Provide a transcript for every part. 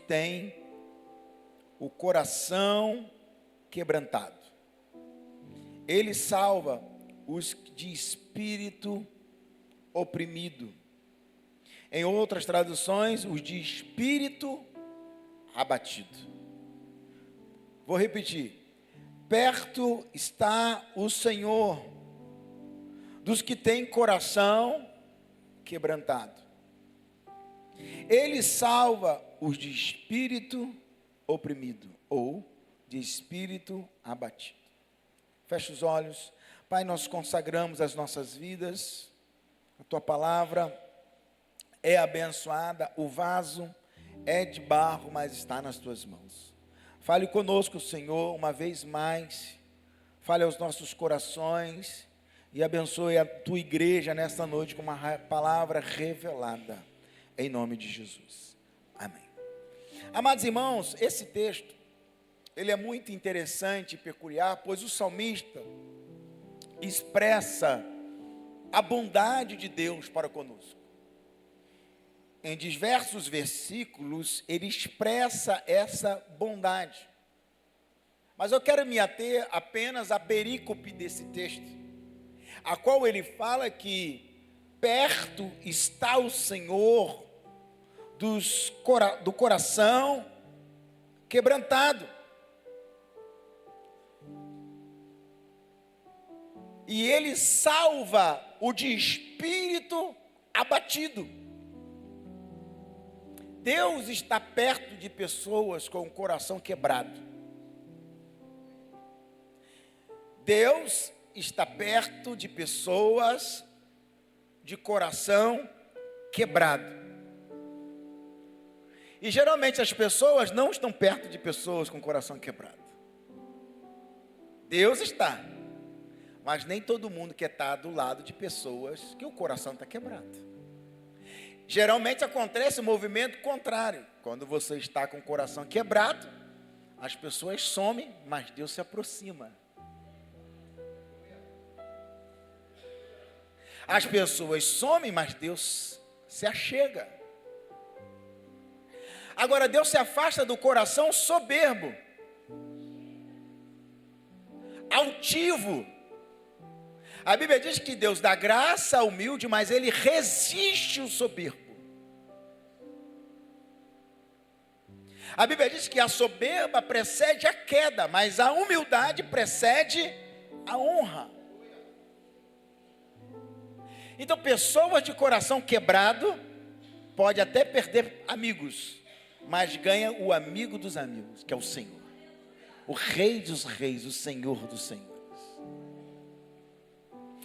têm o coração quebrantado. Ele salva os de espírito oprimido. Em outras traduções, os de espírito abatido. Vou repetir. Perto está o Senhor dos que têm coração quebrantado. Ele salva os de espírito oprimido ou de espírito abatido. Fecha os olhos. Pai, nós consagramos as nossas vidas. A Tua palavra é abençoada. O vaso é de barro, mas está nas Tuas mãos. Fale conosco, Senhor, uma vez mais. Fale aos nossos corações e abençoe a Tua igreja nesta noite com uma palavra revelada. Em nome de Jesus. Amém. Amados irmãos, esse texto, ele é muito interessante e peculiar, pois o salmista expressa a bondade de Deus para conosco. Em diversos versículos, ele expressa essa bondade. Mas eu quero me ater apenas à perícope desse texto, a qual ele fala que perto está o Senhor do coração quebrantado. E ele salva o de espírito abatido. Deus está perto de pessoas com o coração quebrado. Deus está perto de pessoas de coração quebrado. E geralmente as pessoas não estão perto de pessoas com coração quebrado. Deus está, mas nem todo mundo quer estar do lado de pessoas que o coração está quebrado. Geralmente acontece o movimento contrário. Quando você está com o coração quebrado, as pessoas somem, mas Deus se aproxima. As pessoas somem, mas Deus se achega. Agora, Deus se afasta do coração soberbo, altivo. A Bíblia diz que Deus dá graça ao humilde, mas Ele resiste o soberbo. A Bíblia diz que a soberba precede a queda, mas a humildade precede a honra. Então, pessoas de coração quebrado pode até perder amigos, mas ganha o amigo dos amigos, que é o Senhor, o Rei dos Reis, o Senhor dos Senhores.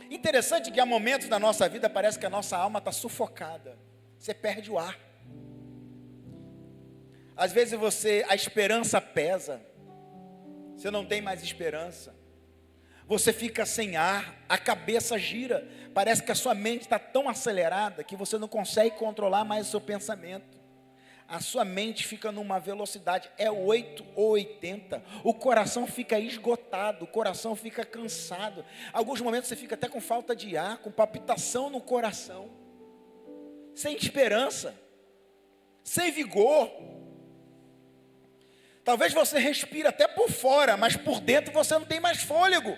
Interessante que há momentos na nossa vida parece que a nossa alma está sufocada, você perde o ar. Às vezes a esperança pesa, você não tem mais esperança, você fica sem ar, a cabeça gira, parece que a sua mente está tão acelerada que você não consegue controlar mais o seu pensamento. A sua mente fica numa velocidade, é 8 ou 80, o coração fica esgotado, o coração fica cansado. Alguns momentos você fica até com falta de ar, com palpitação no coração, sem esperança, sem vigor. Talvez você respire até por fora, mas por dentro você não tem mais fôlego.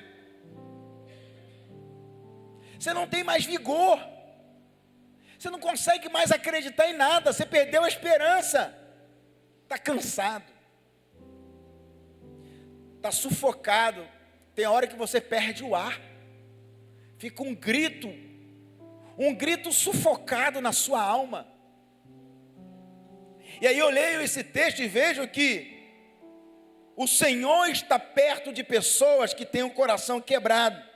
Você não tem mais vigor. Você não consegue mais acreditar em nada. Você perdeu a esperança. Está cansado. Está sufocado. Tem hora que você perde o ar. Fica um grito sufocado na sua alma. E aí eu leio esse texto e vejo que o Senhor está perto de pessoas que têm o coração quebrado.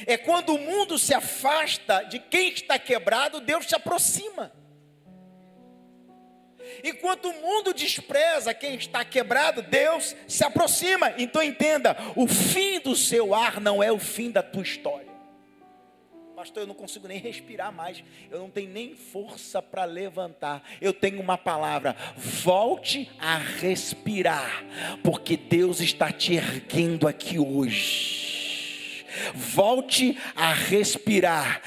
É quando o mundo se afasta de quem está quebrado, Deus se aproxima. Enquanto o mundo despreza quem está quebrado, Deus se aproxima. Então entenda, o fim do seu ar não é o fim da tua história. Pastor, eu não consigo nem respirar mais, eu não tenho nem força para levantar. Eu tenho uma palavra: volte a respirar, porque Deus está te erguendo aqui hoje. Volte a respirar.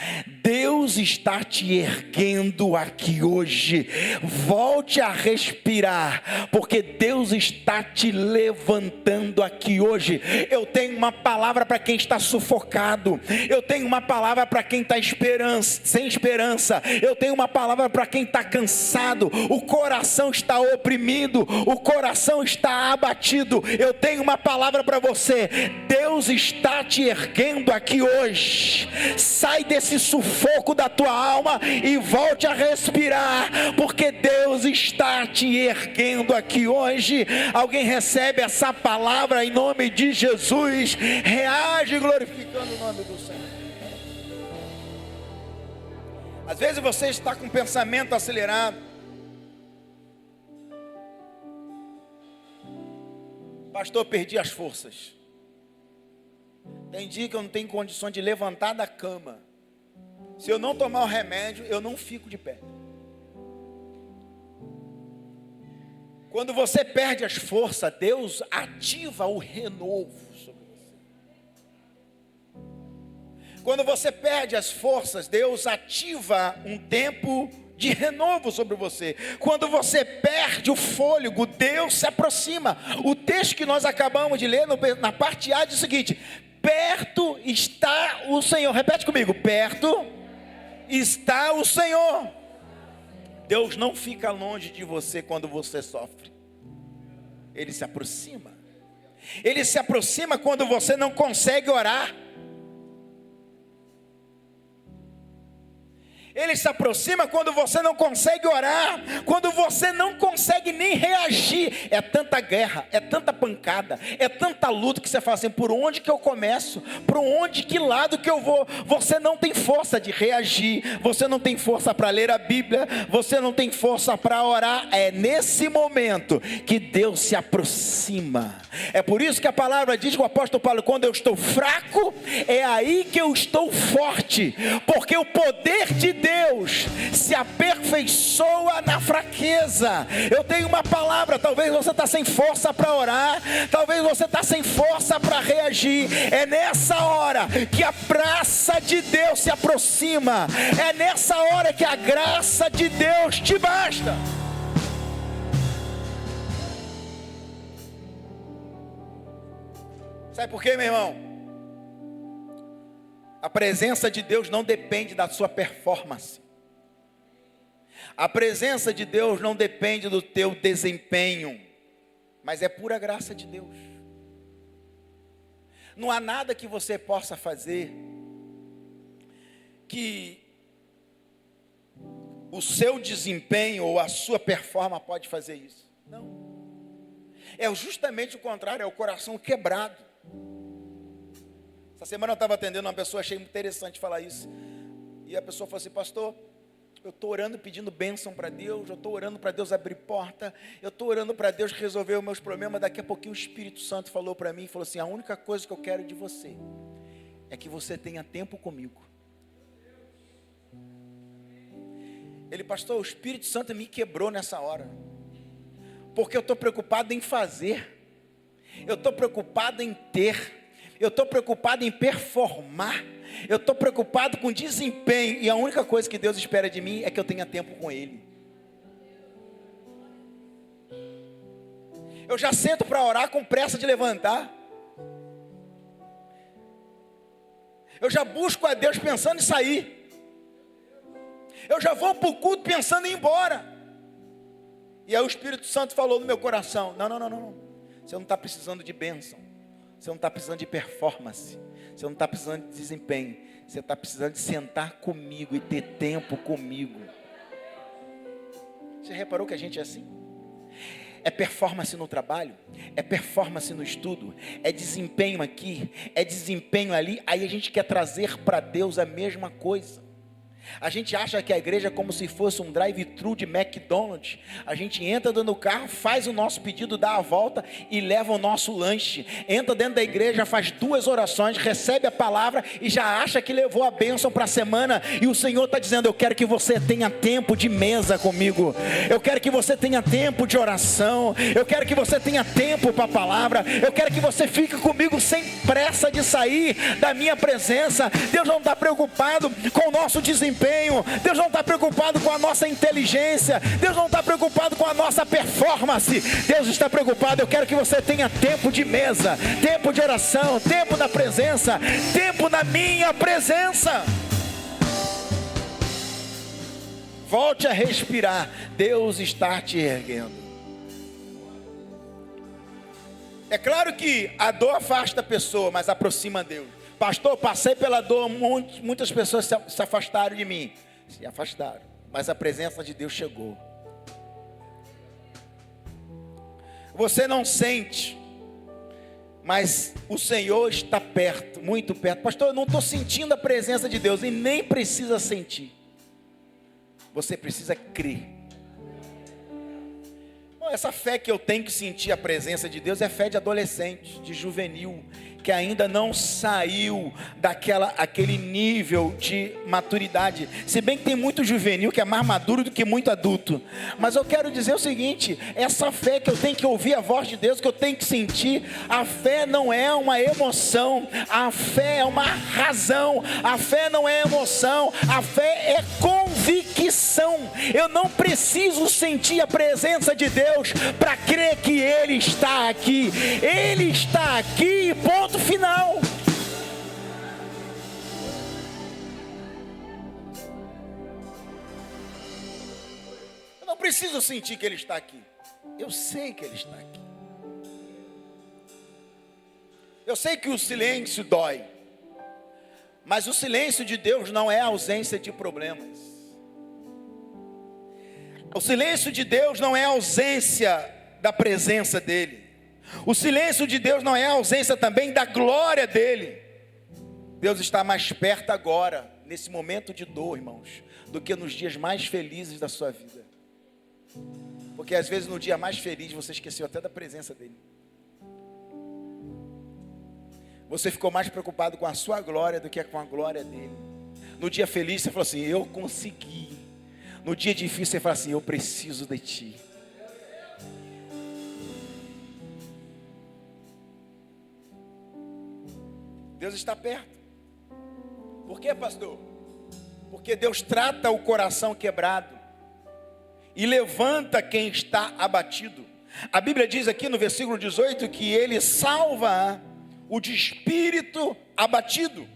Deus está te erguendo aqui hoje. Volte a respirar, porque Deus está te levantando aqui hoje. Eu tenho uma palavra para quem está sufocado. Eu tenho uma palavra para quem está sem esperança. Eu tenho uma palavra para quem está cansado. O coração está oprimido. O coração está abatido. Eu tenho uma palavra para você. Deus está te erguendo aqui hoje. Sai desse sufoco da tua alma e volte a respirar, porque Deus está te erguendo aqui hoje. Alguém recebe essa palavra em nome de Jesus? Reage glorificando o nome do Senhor. Às vezes você está com o pensamento acelerado. Pastor, perdi as forças. Tem dia que eu não tenho condições de levantar da cama. Se eu não tomar o remédio, eu não fico de pé. Quando você perde as forças, Deus ativa o renovo sobre você. Quando você perde as forças, Deus ativa um tempo de renovo sobre você. Quando você perde o fôlego, Deus se aproxima. O texto que nós acabamos de ler na parte A diz o seguinte: perto está o Senhor. Repete comigo: perto está o Senhor. Deus não fica longe de você quando você sofre. Ele se aproxima. Ele se aproxima quando você não consegue orar. Ele se aproxima quando você não consegue orar, quando você não consegue nem reagir. É tanta guerra, é tanta pancada, é tanta luta que você fala assim: por onde que eu começo? Por onde, que lado que eu vou? Você não tem força de reagir, você não tem força para ler a Bíblia, você não tem força para orar. É nesse momento que Deus se aproxima. É por isso que a palavra diz com o apóstolo Paulo: quando eu estou fraco, é aí que eu estou forte, porque o poder de Deus se aperfeiçoa na fraqueza. Eu tenho uma palavra. Talvez você está sem força para orar, talvez você está sem força para reagir. É nessa hora que a graça de Deus se aproxima. É nessa hora que a graça de Deus te basta. Sabe por quê, meu irmão? A presença de Deus não depende da sua performance. A presença de Deus não depende do teu desempenho, mas é pura graça de Deus. Não há nada que você possa fazer que o seu desempenho ou a sua performance pode fazer isso. Não. É justamente o contrário, é o coração quebrado. Essa semana eu estava atendendo uma pessoa, achei interessante falar isso. E a pessoa falou assim: pastor, eu estou orando pedindo bênção para Deus, eu estou orando para Deus abrir porta, eu estou orando para Deus resolver os meus problemas. Daqui a pouquinho o Espírito Santo falou para mim, falou assim: a única coisa que eu quero de você é que você tenha tempo comigo. Ele: pastor, o Espírito Santo me quebrou nessa hora, porque eu estou preocupado em fazer, eu estou preocupado em ter, eu estou preocupado em performar, eu estou preocupado com desempenho, e a única coisa que Deus espera de mim é que eu tenha tempo com Ele. Eu já sento para orar com pressa de levantar, eu já busco a Deus pensando em sair, eu já vou para o culto pensando em ir embora. E aí o Espírito Santo falou no meu coração: não, você não está precisando de bênção, você não está precisando de performance, você não está precisando de desempenho, você está precisando de sentar comigo e ter tempo comigo. Você reparou que a gente é assim? É performance no trabalho, é performance no estudo, é desempenho aqui, é desempenho ali. Aí a gente quer trazer para Deus a mesma coisa. A gente acha que a igreja é como se fosse um drive-thru de McDonald's. A gente entra dentro do carro, faz o nosso pedido, dá a volta e leva o nosso lanche. Entra dentro da igreja, faz 2 orações, recebe a palavra e já acha que levou a bênção para a semana. E o Senhor está dizendo: eu quero que você tenha tempo de mesa comigo. Eu quero que você tenha tempo de oração. Eu quero que você tenha tempo para a palavra. Eu quero que você fique comigo sem pressa de sair da minha presença. Deus não está preocupado com o nosso desempenho. Deus não está preocupado com a nossa inteligência. Deus não está preocupado com a nossa performance. Deus está preocupado: eu quero que você tenha tempo de mesa, tempo de oração, tempo da presença, tempo na minha presença. Volte a respirar. Deus está te erguendo. É claro que a dor afasta a pessoa, mas aproxima Deus. Pastor, passei pela dor, muitas pessoas se afastaram de mim. Se afastaram, mas a presença de Deus chegou. Você não sente, mas o Senhor está perto, muito perto. Pastor, eu não estou sentindo a presença de Deus. E nem precisa sentir. Você precisa crer. Essa fé que eu tenho que sentir a presença de Deus é fé de adolescente, de juvenil, que ainda não saiu aquele nível de maturidade. Se bem que tem muito juvenil que é mais maduro do que muito adulto. Mas eu quero dizer o seguinte: essa fé que eu tenho que ouvir a voz de Deus, que eu tenho que sentir. A fé não é uma emoção, a fé é uma razão. A fé não é emoção, a fé é convicção. Eu não preciso sentir a presença de Deus para crer que Ele está aqui. Ele está aqui, ponto final. Eu não preciso sentir que Ele está aqui. Eu sei que Ele está aqui. Eu sei que o silêncio dói, mas o silêncio de Deus não é a ausência de problemas. O silêncio de Deus não é a ausência da presença dEle. O silêncio de Deus não é a ausência também da glória dEle. Deus está mais perto agora, nesse momento de dor, irmãos, do que nos dias mais felizes da sua vida. Porque às vezes no dia mais feliz você esqueceu até da presença dEle. Você ficou mais preocupado com a sua glória do que com a glória dEle. No dia feliz você falou assim: eu consegui. No dia difícil você fala assim: eu preciso de Ti. Deus está perto. Por quê, pastor? Porque Deus trata o coração quebrado e levanta quem está abatido. A Bíblia diz aqui no versículo 18 que Ele salva o de espírito abatido.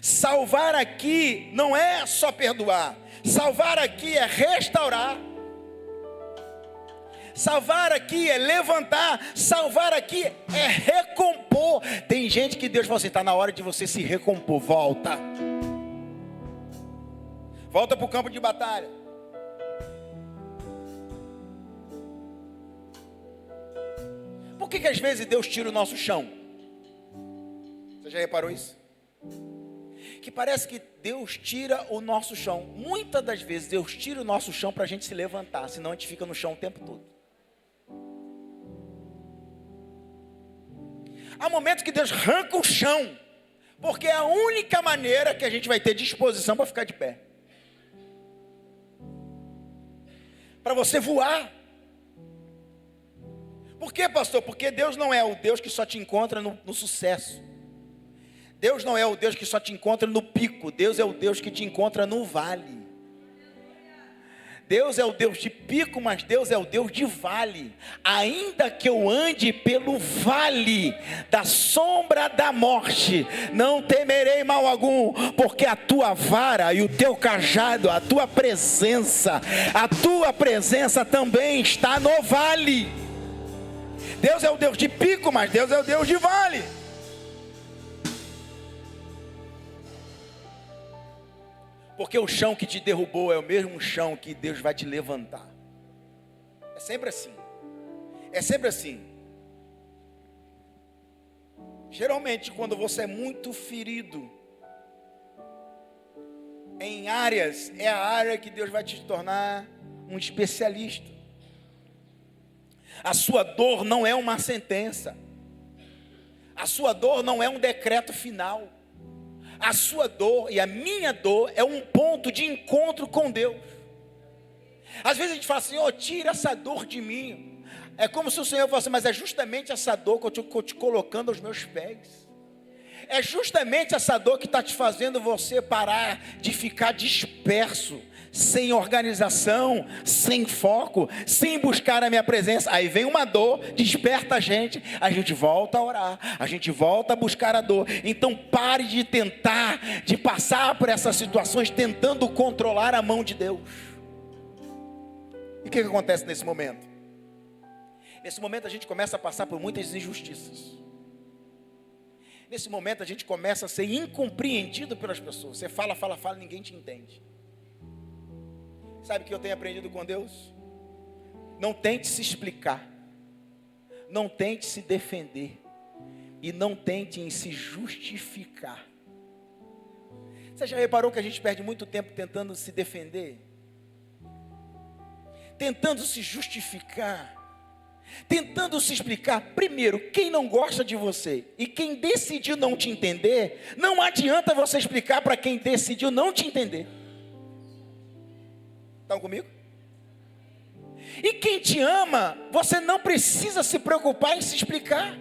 Salvar aqui não é só perdoar. Salvar aqui é restaurar. Salvar aqui é levantar. Salvar aqui é recompor. Tem gente que Deus fala assim: está na hora de você se recompor. Volta. Volta para o campo de batalha. Por que às vezes Deus tira o nosso chão? Você já reparou isso? Que parece que Deus tira o nosso chão. Muitas das vezes Deus tira o nosso chão para a gente se levantar, senão a gente fica no chão o tempo todo. Há momentos que Deus arranca o chão, porque é a única maneira que a gente vai ter disposição para ficar de pé. Para você voar. Por quê, pastor? Porque Deus não é o Deus que só te encontra no sucesso. Deus não é o Deus que só te encontra no pico. Deus é o Deus que te encontra no vale. Deus é o Deus de pico, mas Deus é o Deus de vale. Ainda que eu ande pelo vale da sombra da morte, não temerei mal algum, porque a tua vara e o teu cajado, a tua presença também está no vale. Deus é o Deus de pico, mas Deus é o Deus de vale. Porque o chão que te derrubou é o mesmo chão que Deus vai te levantar. É sempre assim. É sempre assim. Geralmente quando você é muito ferido, em áreas, é a área que Deus vai te tornar um especialista. A sua dor não é uma sentença. A sua dor não é um decreto final. A sua dor e a minha dor é um ponto de encontro com Deus. Às vezes a gente fala assim, tira essa dor de mim. É como se o Senhor fosse, mas é justamente essa dor que eu estou te colocando aos meus pés. É justamente essa dor que está te fazendo você parar de ficar disperso, sem organização, sem foco, sem buscar a minha presença. Aí vem uma dor, desperta a gente volta a orar, a gente volta a buscar a dor. Então pare de tentar, de passar por essas situações tentando controlar a mão de Deus. E o que acontece nesse momento? Nesse momento a gente começa a passar por muitas injustiças. Nesse momento a gente começa a ser incompreendido pelas pessoas. Você fala, ninguém te entende. Sabe o que eu tenho aprendido com Deus? Não tente se explicar, não tente se defender e não tente em se justificar. Você já reparou que a gente perde muito tempo tentando se defender? Tentando se justificar, tentando se explicar. Primeiro, quem não gosta de você e quem decidiu não te entender, não adianta você explicar para quem decidiu não te entender. Estão comigo? E quem te ama, você não precisa se preocupar em se explicar.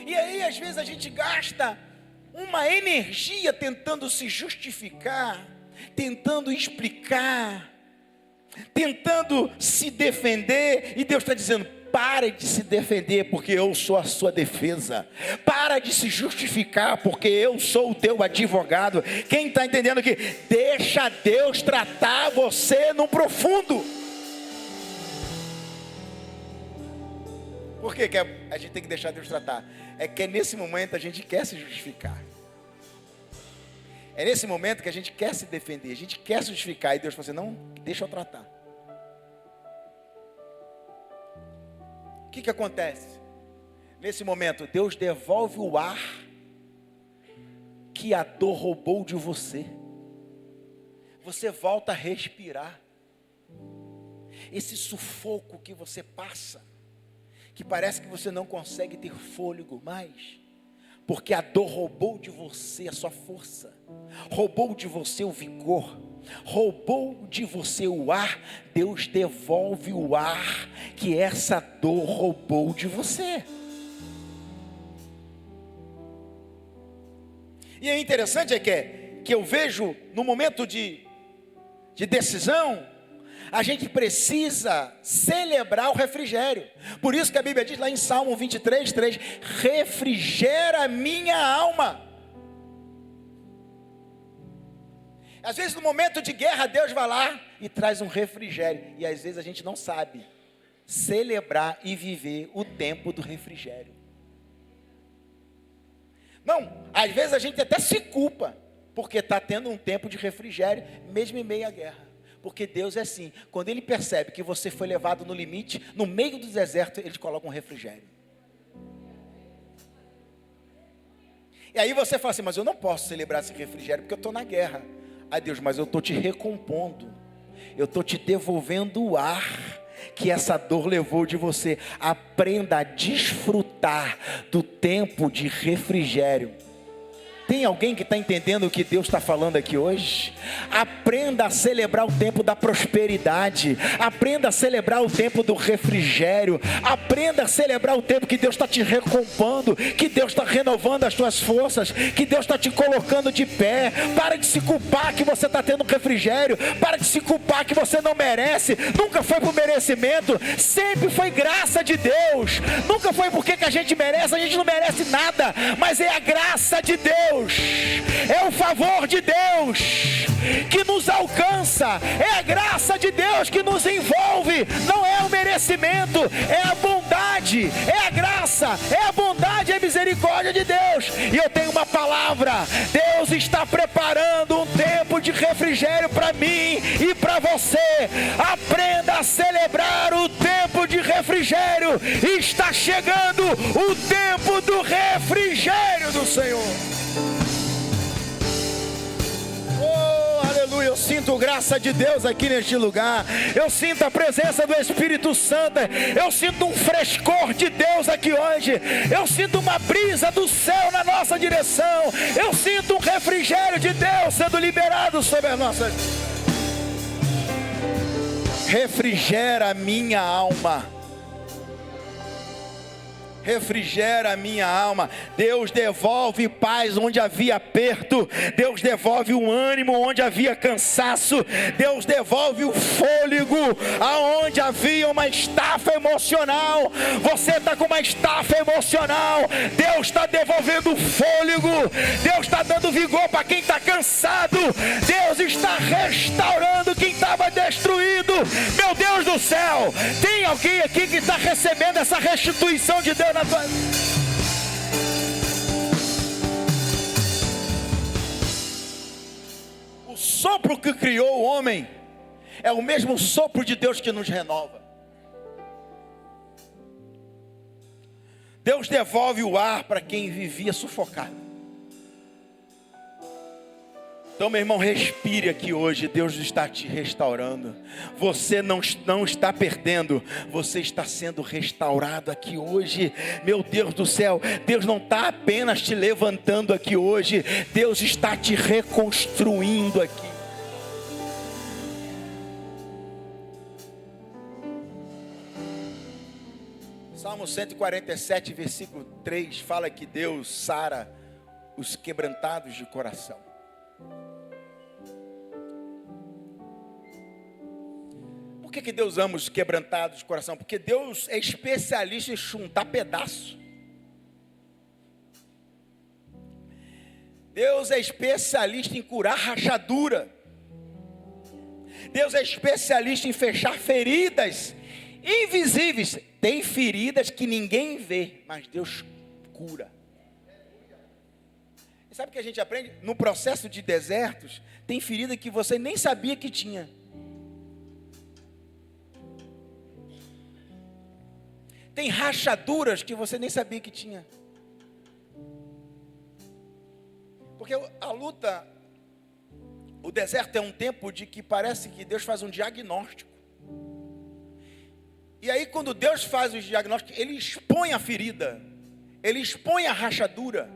E aí às vezes a gente gasta uma energia tentando se justificar, tentando explicar, tentando se defender, e Deus está dizendo, pare de se defender, porque eu sou a sua defesa. Para de se justificar, porque eu sou o teu advogado. Quem está entendendo que deixa Deus tratar você no profundo. Por que a gente tem que deixar Deus tratar? É que nesse momento a gente quer se justificar. É nesse momento que a gente quer se defender, a gente quer se justificar, e Deus fala assim, não, deixa eu tratar. O que acontece? Nesse momento, Deus devolve o ar que a dor roubou de você. Você volta a respirar. Esse sufoco que você passa, que parece que você não consegue ter fôlego mais, porque a dor roubou de você a sua força, roubou de você o vigor, roubou de você o ar. Deus devolve o ar que essa dor roubou de você. E é interessante que eu vejo no momento de decisão, a gente precisa celebrar o refrigério. Por isso que a Bíblia diz lá em Salmo 23:3, refrigera a minha alma. Às vezes no momento de guerra, Deus vai lá e traz um refrigério. E às vezes a gente não sabe celebrar e viver o tempo do refrigério. Não, às vezes a gente até se culpa, porque está tendo um tempo de refrigério, mesmo em meio à guerra. Porque Deus é assim, quando Ele percebe que você foi levado no limite, no meio do deserto, Ele te coloca um refrigério. E aí você fala assim, mas eu não posso celebrar esse refrigério, porque eu estou na guerra. Ai Deus, mas eu estou te recompondo, eu estou te devolvendo o ar que essa dor levou de você. Aprenda a desfrutar do tempo de refrigério. Tem alguém que está entendendo o que Deus está falando aqui hoje? Aprenda a celebrar o tempo da prosperidade. Aprenda a celebrar o tempo do refrigério. Aprenda a celebrar o tempo que Deus está te recompondo, que Deus está renovando as tuas forças, que Deus está te colocando de pé. Para de se culpar que você está tendo refrigério. Para de se culpar que você não merece. Nunca foi por merecimento, sempre foi graça de Deus. Nunca foi porque que a gente merece, a gente não merece nada, mas é a graça de Deus. É o favor de Deus que nos alcança, é a graça de Deus que nos envolve, não é o merecimento, é a bondade, é a graça, é a bondade e a misericórdia de Deus. E eu tenho uma palavra: Deus está preparando um tempo de refrigério para mim e para você. Aprenda a celebrar o tempo de refrigério. Está chegando o tempo do refrigério do Senhor. Oh, aleluia, eu sinto graça de Deus aqui neste lugar. Eu sinto a presença do Espírito Santo. Eu sinto um frescor de Deus aqui hoje. Eu sinto uma brisa do céu na nossa direção. Eu sinto um refrigério de Deus sendo liberado sobre as nossas. Refrigera a minha alma. Refrigera a minha alma. Deus devolve paz onde havia aperto. Deus devolve o ânimo onde havia cansaço. Deus devolve o fôlego aonde havia uma estafa emocional. Você está com uma estafa emocional. Deus está devolvendo o fôlego. Deus está dando vigor para quem está cansado. Deus está restaurando quem estava destruído. Meu Deus do céu, tem alguém aqui que está recebendo essa restituição de Deus na tua... O sopro que criou o homem é o mesmo sopro de Deus que nos renova. Deus devolve o ar para quem vivia sufocado. Então, meu irmão, respire aqui hoje. Deus está te restaurando. Você não está perdendo. Você está sendo restaurado aqui hoje. Meu Deus do céu, Deus não está apenas te levantando aqui hoje. Deus está te reconstruindo aqui. Salmo 147, versículo 3, fala que Deus sara os quebrantados de coração. Por que Deus ama os quebrantados de coração? Porque Deus é especialista em juntar pedaço. Deus é especialista em curar rachadura. Deus é especialista em fechar feridas invisíveis. Tem feridas que ninguém vê, mas Deus cura. E sabe o que a gente aprende? No processo de desertos, tem ferida que você nem sabia que tinha. Tem rachaduras que você nem sabia que tinha. Porque a luta, o deserto é um tempo de que parece que Deus faz um diagnóstico. E aí quando Deus faz o diagnóstico, Ele expõe a ferida. Ele expõe a rachadura.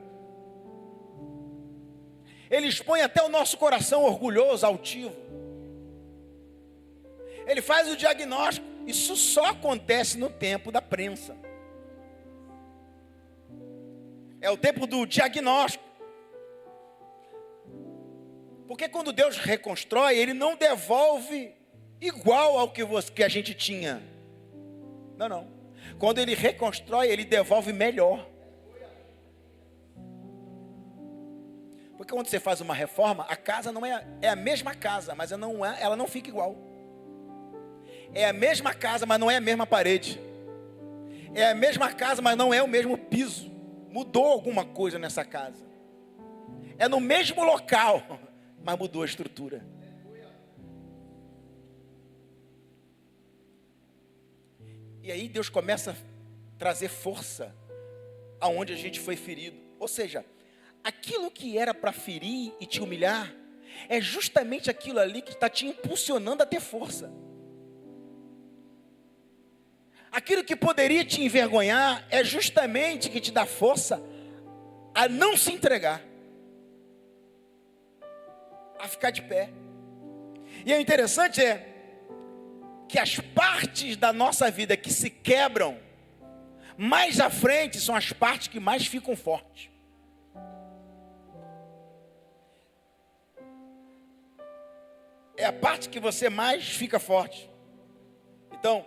Ele expõe até o nosso coração orgulhoso, altivo. Ele faz o diagnóstico. Isso só acontece no tempo da prensa. É o tempo do diagnóstico. Porque quando Deus reconstrói, Ele não devolve igual ao que a gente tinha. Não. Quando Ele reconstrói, Ele devolve melhor. Porque quando você faz uma reforma, a casa não é a mesma casa, mas ela não fica igual. É a mesma casa, mas não é a mesma parede. É a mesma casa, mas não é o mesmo piso. Mudou alguma coisa nessa casa. É no mesmo local, mas mudou a estrutura. E aí Deus começa a trazer força aonde a gente foi ferido. Ou seja, aquilo que era para ferir e te humilhar, é justamente aquilo ali que está te impulsionando a ter força. Aquilo que poderia te envergonhar é justamente que te dá força a não se entregar, a ficar de pé. E o interessante é que as partes da nossa vida que se quebram, mais à frente são as partes que mais ficam fortes. É a parte que você mais fica forte. Então,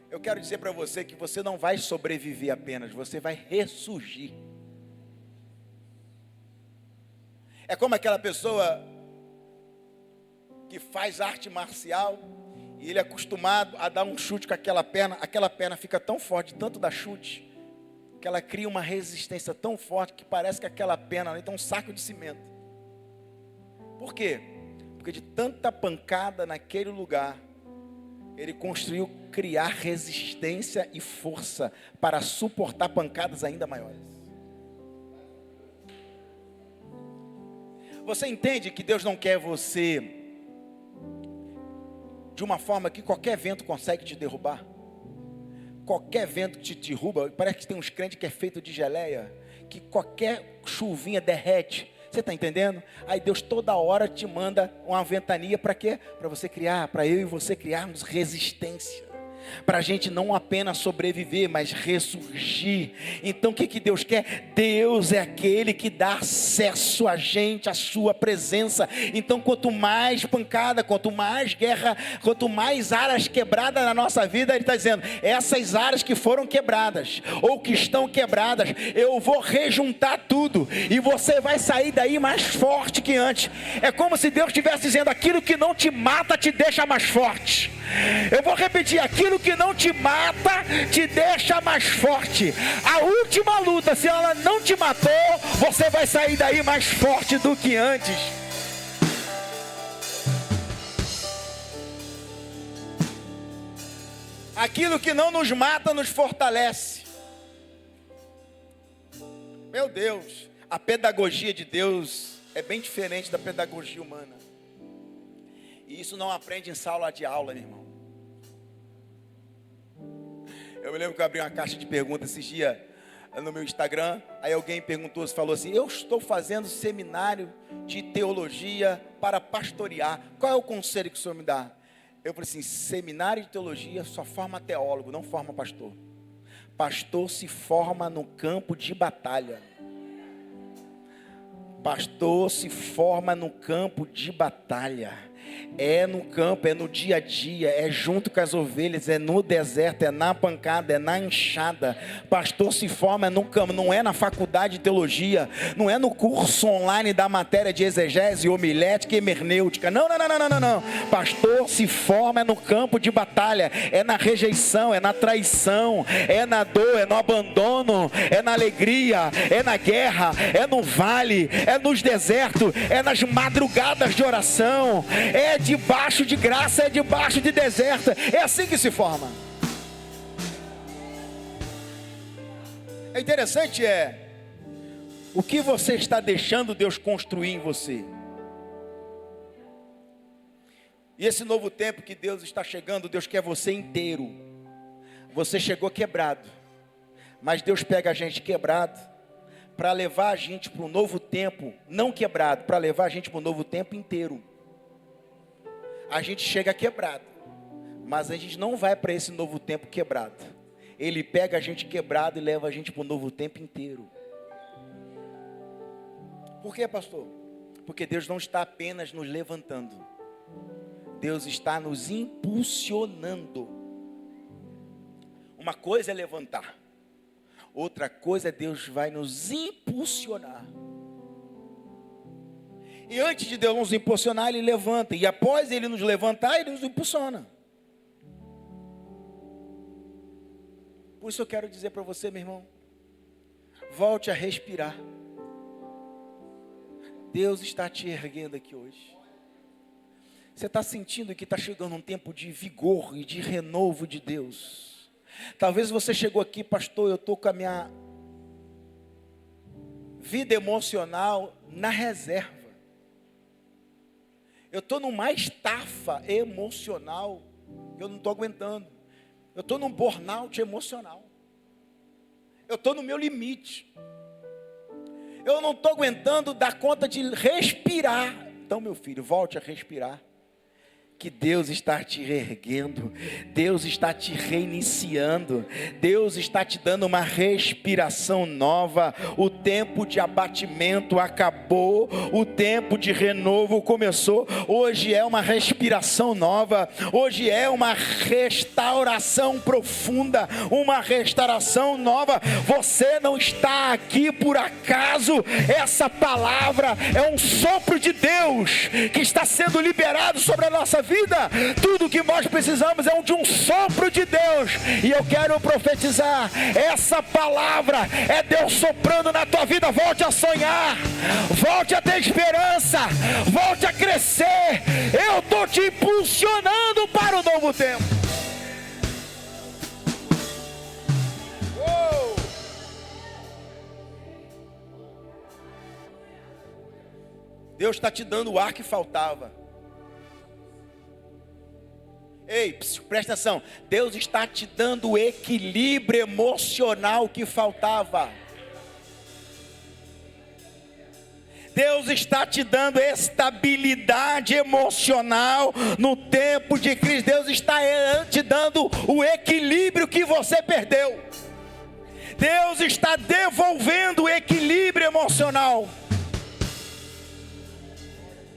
eu quero dizer para você que você não vai sobreviver apenas, você vai ressurgir. É como aquela pessoa que faz arte marcial e ele é acostumado a dar um chute com aquela perna fica tão forte, tanto dá chute, que ela cria uma resistência tão forte que parece que aquela perna ali tem um saco de cimento. Por quê? Porque de tanta pancada naquele lugar, ele construiu criar resistência e força para suportar pancadas ainda maiores. Você entende que Deus não quer você de uma forma que qualquer vento consegue te derrubar? Qualquer vento te derruba. Parece que tem uns crentes que é feito de geleia, que qualquer chuvinha derrete. Você está entendendo? Aí Deus toda hora te manda uma ventania para quê? Para você criar, para eu e você criarmos resistência. Para a gente não apenas sobreviver, mas ressurgir. Então o que Deus quer? Deus é aquele que dá acesso a gente, à sua presença. Então quanto mais pancada, quanto mais guerra, quanto mais áreas quebradas na nossa vida, Ele está dizendo, essas áreas que foram quebradas, ou que estão quebradas, eu vou rejuntar tudo, e você vai sair daí mais forte que antes. É como se Deus estivesse dizendo, aquilo que não te mata, te deixa mais forte. Eu vou repetir, aquilo que não te mata, te deixa mais forte. A última luta, se ela não te matou, você vai sair daí mais forte do que antes. Aquilo que não nos mata, nos fortalece. Meu Deus, a pedagogia de Deus é bem diferente da pedagogia humana. E isso não aprende em sala de aula, meu irmão. Eu me lembro que eu abri uma caixa de perguntas esses dias no meu Instagram. Aí alguém perguntou, falou assim, eu estou fazendo seminário de teologia para pastorear. Qual é o conselho que o senhor me dá? Eu falei assim, seminário de teologia só forma teólogo, não forma pastor. Pastor se forma no campo de batalha. Pastor se forma no campo de batalha. É no campo, é no dia a dia, é junto com as ovelhas, é no deserto, é na pancada, é na enxada. Pastor se forma no campo, não é na faculdade de teologia, não é no curso online da matéria de exegese, homilética e hermenêutica. Não. Pastor se forma no campo de batalha, é na rejeição, é na traição, é na dor, é no abandono, é na alegria, é na guerra, é no vale, é nos desertos, é nas madrugadas de oração, é debaixo de graça, é debaixo de deserto. É assim que se forma. É interessante o que você está deixando Deus construir em você. E esse novo tempo que Deus está chegando, Deus quer você inteiro. Você chegou quebrado, mas Deus pega a gente quebrado para levar a gente para um novo tempo, não quebrado, para levar a gente para um novo tempo inteiro. A gente chega quebrado, mas a gente não vai para esse novo tempo quebrado. Ele pega a gente quebrado e leva a gente para o novo tempo inteiro. Por quê, pastor? Porque Deus não está apenas nos levantando, Deus está nos impulsionando. Uma coisa é levantar, outra coisa é Deus vai nos impulsionar. E antes de Deus nos impulsionar, Ele levanta. E após Ele nos levantar, Ele nos impulsiona. Por isso eu quero dizer para você, meu irmão, volte a respirar. Deus está te erguendo aqui hoje. Você está sentindo que está chegando um tempo de vigor e de renovo de Deus. Talvez você chegou aqui, pastor, eu estou com a minha vida emocional na reserva. Eu estou numa estafa emocional, eu não estou aguentando. Eu estou num burnout emocional. Eu estou no meu limite. Eu não estou aguentando dar conta de respirar. Então, meu filho, volte a respirar. Que Deus está te reerguendo, Deus está te reiniciando, Deus está te dando uma respiração nova. O tempo de abatimento acabou, o tempo de renovo começou. Hoje é uma respiração nova, hoje é uma restauração profunda, uma restauração nova. Você não está aqui por acaso, essa palavra é um sopro de Deus que está sendo liberado sobre a nossa vida. Tudo que nós precisamos é de um sopro de Deus. E eu quero profetizar, essa palavra é Deus soprando na tua vida. Volte a sonhar, volte a ter esperança, volte a crescer. Eu estou te impulsionando para o novo tempo. Uou! Deus está te dando o ar que faltava. Ei, presta atenção. Deus está te dando o equilíbrio emocional que faltava. Deus está te dando estabilidade emocional no tempo de crise. Deus está te dando o equilíbrio que você perdeu. Deus está devolvendo o equilíbrio emocional.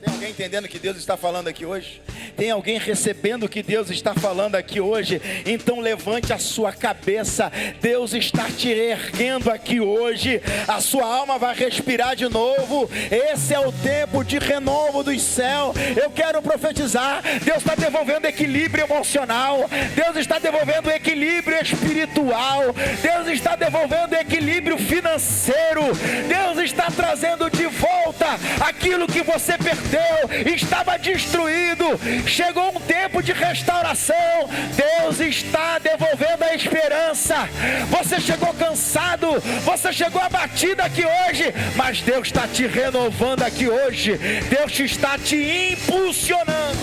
Tem alguém entendendo o que Deus está falando aqui hoje? Tem alguém recebendo o que Deus está falando aqui hoje? Então levante a sua cabeça. Deus está te erguendo aqui hoje. A sua alma vai respirar de novo. Esse é o tempo de renovo dos céus. Eu quero profetizar. Deus está devolvendo equilíbrio emocional. Deus está devolvendo equilíbrio espiritual. Deus está devolvendo equilíbrio financeiro. Deus está trazendo de volta aquilo que você perdeu. Estava destruído. Chegou um tempo de restauração. Deus está devolvendo a esperança. Você chegou cansado, você chegou abatido aqui hoje, mas Deus está te renovando aqui hoje. Deus está te impulsionando.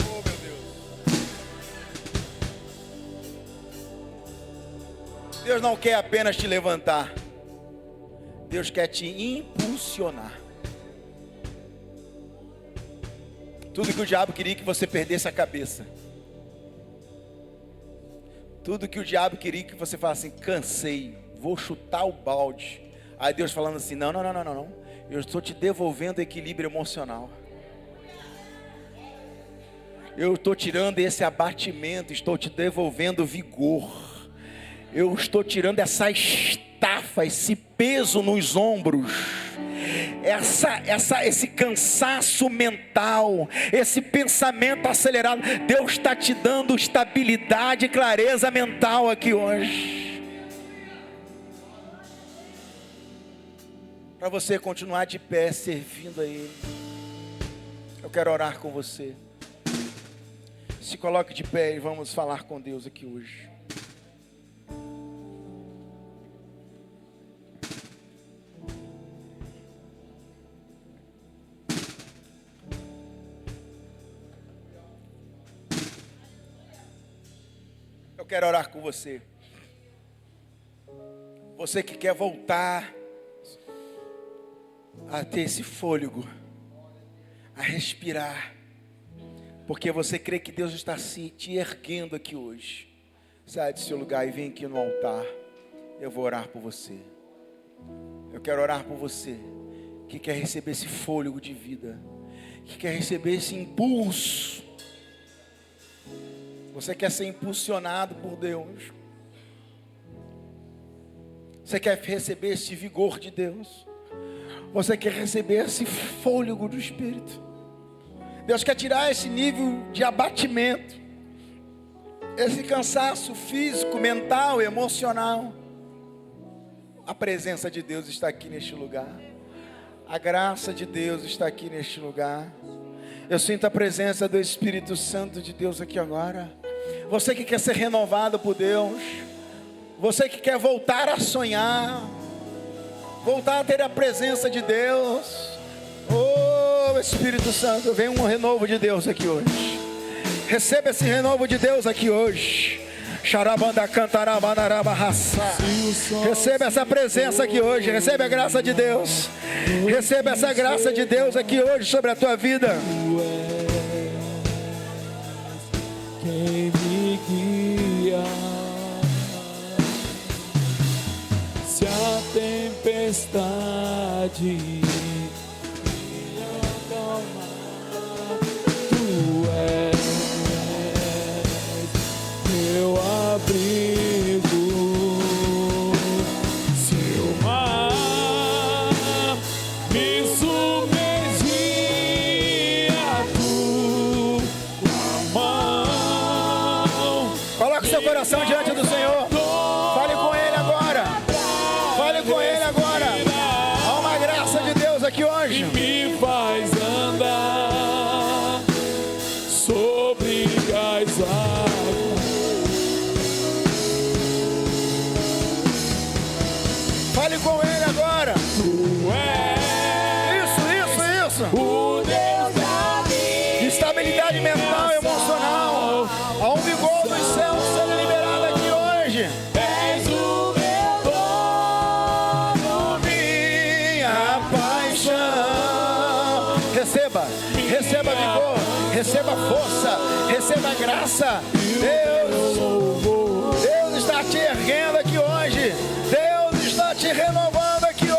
Oh, meu Deus. Deus não quer apenas te levantar. Deus quer te impulsionar. Tudo que o diabo queria que você perdesse a cabeça. Tudo que o diabo queria que você falasse assim: cansei, vou chutar o balde. Aí Deus falando assim: não. Eu estou te devolvendo equilíbrio emocional. Eu estou tirando esse abatimento, estou te devolvendo vigor. Eu estou tirando essa estafa, esse peso nos ombros. Esse cansaço mental, esse pensamento acelerado. Deus está te dando estabilidade e clareza mental aqui hoje, para você continuar de pé servindo a Ele. Eu quero orar com você. Se coloque de pé e vamos falar com Deus aqui hoje. Eu quero orar com você. Você que quer voltar a ter esse fôlego, a respirar, porque você crê que Deus está te erguendo aqui hoje. Sai do seu lugar e vem aqui no altar. Eu vou orar por você. Eu quero orar por você que quer receber esse fôlego de vida, que quer receber esse impulso. Você quer ser impulsionado por Deus. Você quer receber esse vigor de Deus. Você quer receber esse fôlego do Espírito. Deus quer tirar esse nível de abatimento, esse cansaço físico, mental, emocional. A presença de Deus está aqui neste lugar. A graça de Deus está aqui neste lugar. Eu sinto a presença do Espírito Santo de Deus aqui agora. Você que quer ser renovado por Deus, você que quer voltar a sonhar, voltar a ter a presença de Deus. Oh, Espírito Santo, vem um renovo de Deus aqui hoje. Receba esse renovo de Deus aqui hoje. Receba essa presença aqui hoje. Receba a graça de Deus. Receba essa graça de Deus aqui hoje sobre a tua vida. Quem me guia? Se a tempestade me acalmar, tu és meu abrigo. Se o mar me submergia, tua mão. Coloque seu coração diante do Senhor. Fale com Ele agora. Fale com Ele agora. Há uma graça de Deus aqui hoje. Me faz andar sobre as águas. Fale com Ele agora. Tu és Deus da minha Estabilidade mental, emocional. Há um vigor dos céus sendo liberado aqui hoje. És o meu dono, Minha paixão. Receba vigor, receba força, receba graça. Deus está te erguendo